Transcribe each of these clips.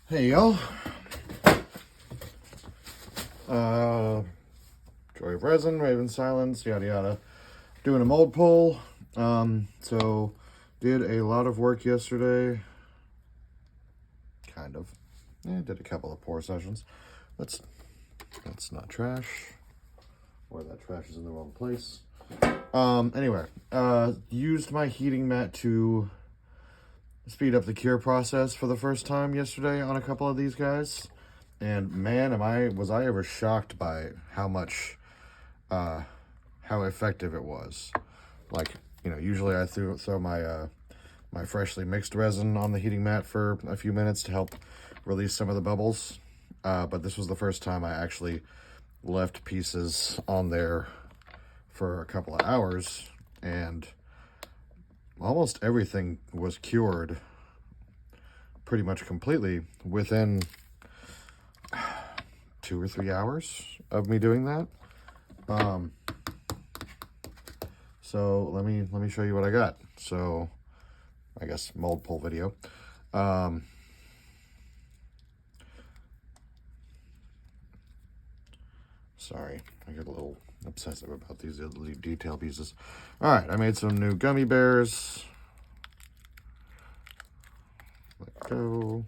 Hey y'all. Joy of Resin, Raven Silence, yada yada. Doing a mold pull. So did a lot of work yesterday. Kind of. Did a couple of pour sessions. That's not trash. Or that trash is in the wrong place. Anyway, used my heating mat to speed up the cure process for the first time yesterday on a couple of these guys. And man, was I ever shocked by how much, how effective it was. Like, usually I throw my, my freshly mixed resin on the heating mat for a few minutes to help release some of the bubbles. But this was the first time I actually left pieces on there for a couple of hours, and almost everything was cured pretty much completely within 2 or 3 hours of me doing that. So let me show you what I got. So I guess mold pull video. Sorry, I get a little obsessive about these little detail pieces. All right, I made some new gummy bears. Let go.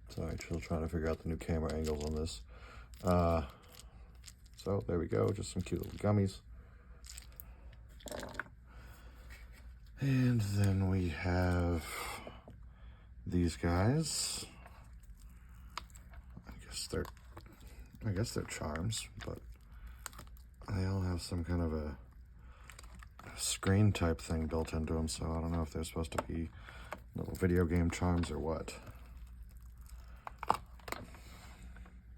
Sorry, still trying to figure out the new camera angles on this. So there we go, just some cute little gummies. And then we have these guys. I guess they're charms, but they all have some kind of a screen type thing built into them, so I don't know if they're supposed to be little video game charms or what.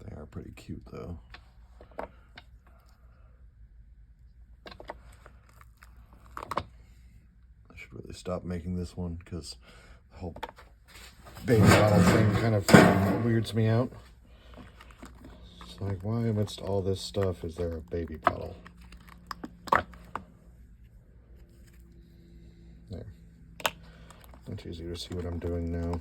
They are pretty cute though. I should really stop making this one because the whole baby bottle thing kind of weirds me out. It's like, why amidst all this stuff is there a baby bottle? There. Much easier to see what I'm doing now.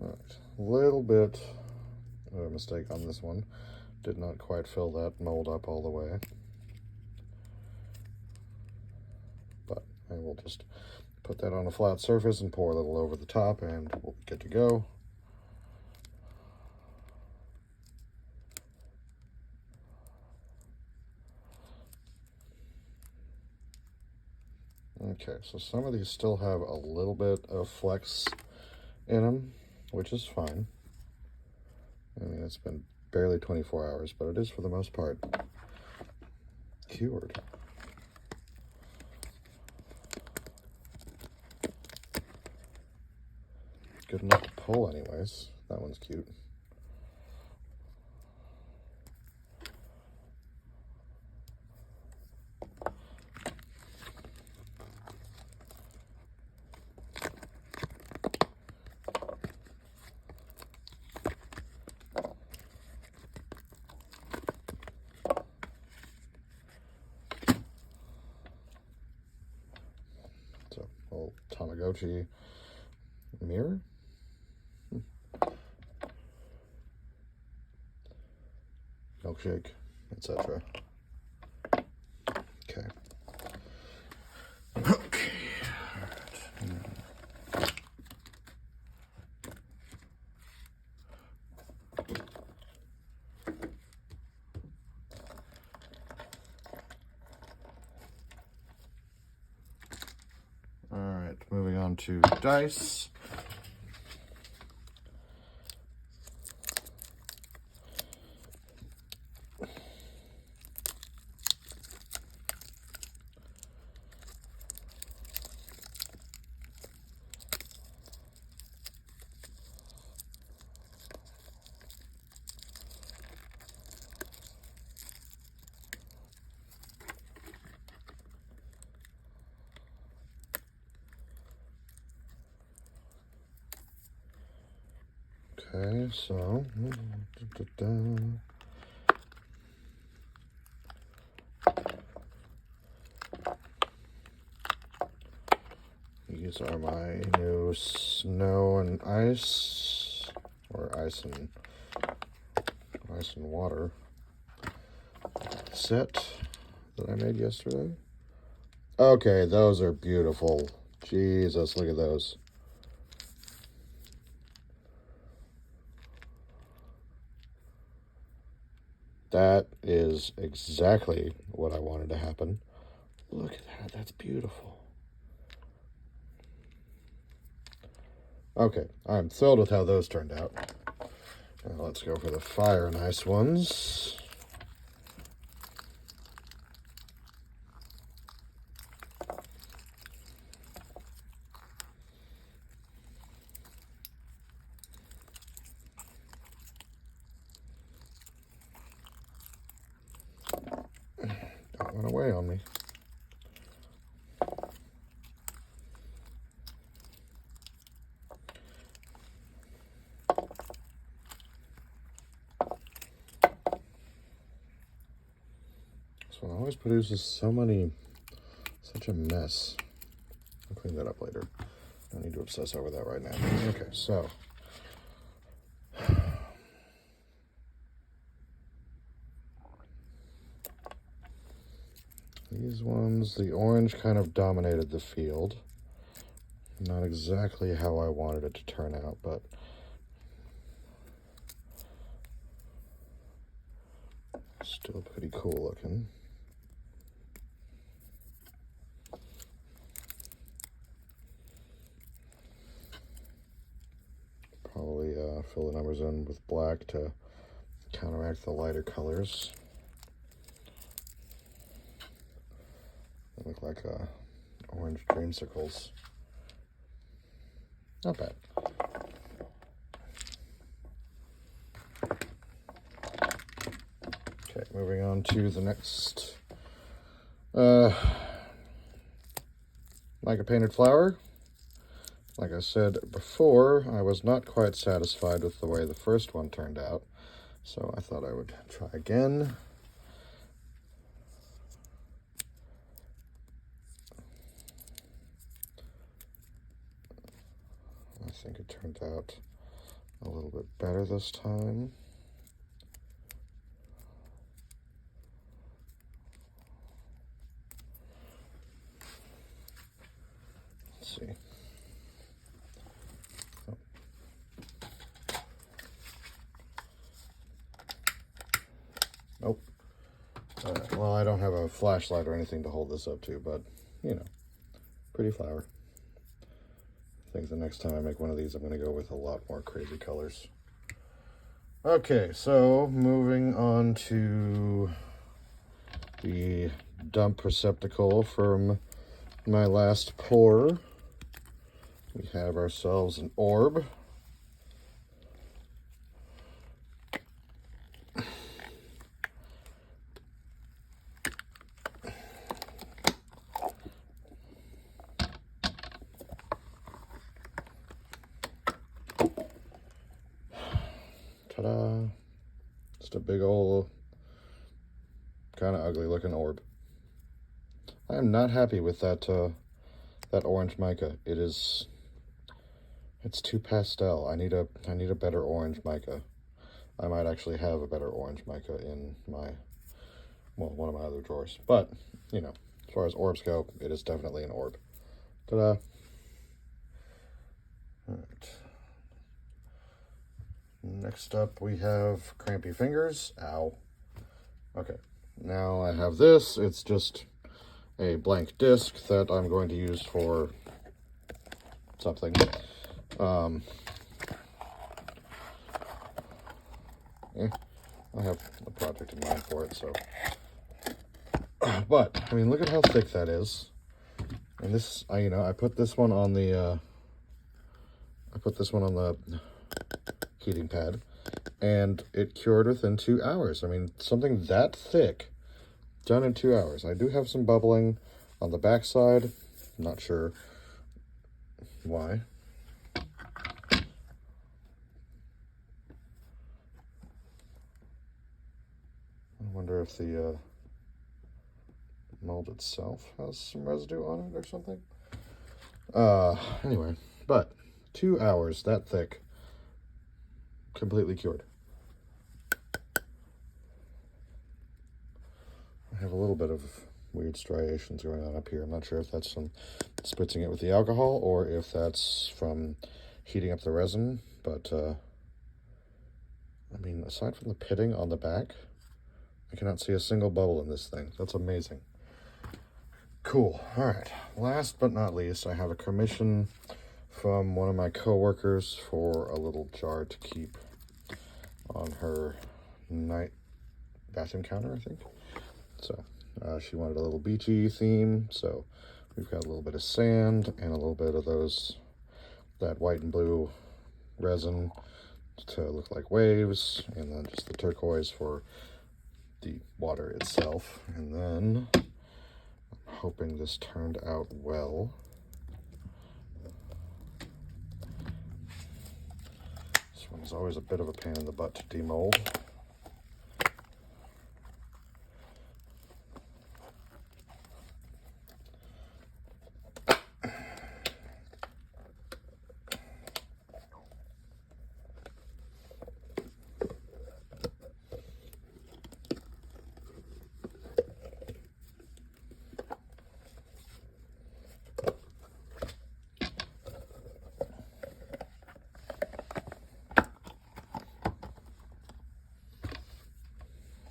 Alright, a little bit of a mistake on this one. Did not quite fill that mold up all the way. But I will just put that on a flat surface and pour a little over the top and we'll be good to go. Okay, so some of these still have a little bit of flex in them, which is fine. I mean, it's been barely 24 hours, but it is for the most part cured. Good enough to pull anyways. That one's cute. So, little Tamagotchi mirror. Milkshake, etc. Okay. Okay. All right, moving on to dice. Okay, so these are my new snow and ice, or ice and water set that I made yesterday. Okay, those are beautiful. Jesus, look at those. That is exactly what I wanted to happen. Look at that, that's beautiful. Okay, I'm thrilled with how those turned out. Now let's go for the fire and ice ones. Don't run away on me. This one always produces such a mess. I'll clean that up later. I don't need to obsess over that right now. Okay, so. These ones, the orange kind of dominated the field. Not exactly how I wanted it to turn out, but still pretty cool looking. Probably fill the numbers in with black to counteract the lighter colors. They look like orange dreamsicles. Not bad. Okay, moving on to the next mica painted flower. Like I said before, I was not quite satisfied with the way the first one turned out, so I thought I would try again. I think it turned out a little bit better this time. Let's see. Nope. Well, I don't have a flashlight or anything to hold this up to, but, you know, pretty flower. I think the next time I make one of these, I'm going to go with a lot more crazy colors. Okay, so moving on to the dump receptacle from my last pour. We have ourselves an orb. Ta-da! Just a big old, kind of ugly looking orb. I am not happy with that orange mica. It's too pastel. I need a better orange mica. I might actually have a better orange mica in one of my other drawers. But, you know, as far as orbs go, it is definitely an orb. Ta-da! All right. Next up, we have Crampy Fingers. Ow. Okay, now I have this. It's just a blank disc that I'm going to use for something. I have a project in mind for it, so. But, I mean, look at how thick that is. And this, I put this one on the, heating pad, and it cured within 2 hours. I mean, something that thick, done in 2 hours. I do have some bubbling on the back side. Not sure why. I wonder if the mold itself has some residue on it or something. Anyway, but 2 hours, that thick, completely cured. I have a little bit of weird striations going on up here. I'm not sure if that's from spritzing it with the alcohol or if that's from heating up the resin, but I mean, aside from the pitting on the back, I cannot see a single bubble in this thing. That's amazing. Cool. All right. Last but not least, I have a commission from one of my coworkers for a little jar to keep on her night bathroom counter, I think. So she wanted a little beachy theme, so we've got a little bit of sand and a little bit of that white and blue resin to look like waves, and then just the turquoise for the water itself. And then I'm hoping this turned out well. This one's always a bit of a pain in the butt to demold.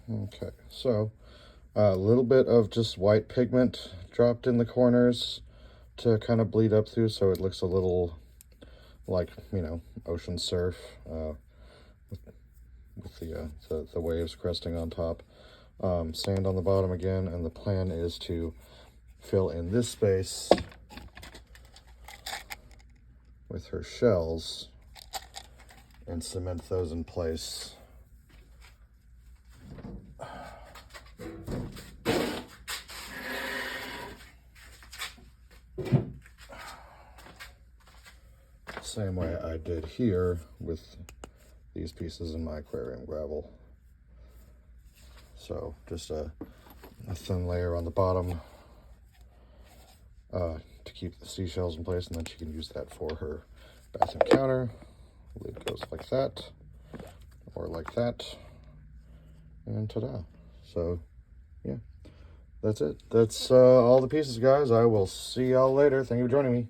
Okay, so a little bit of just white pigment dropped in the corners to kind of bleed up through, so it looks a little like, you know, ocean surf with the waves cresting on top. Sand on the bottom again, and the plan is to fill in this space with her shells and cement those in place. Same way I did here with these pieces in my aquarium gravel. So just a thin layer on the bottom to keep the seashells in place, and then she can use that for her bathroom counter. Lid goes like that, or like that, and ta-da. So yeah, that's it. That's all the pieces, guys. I will see y'all later. Thank you for joining me.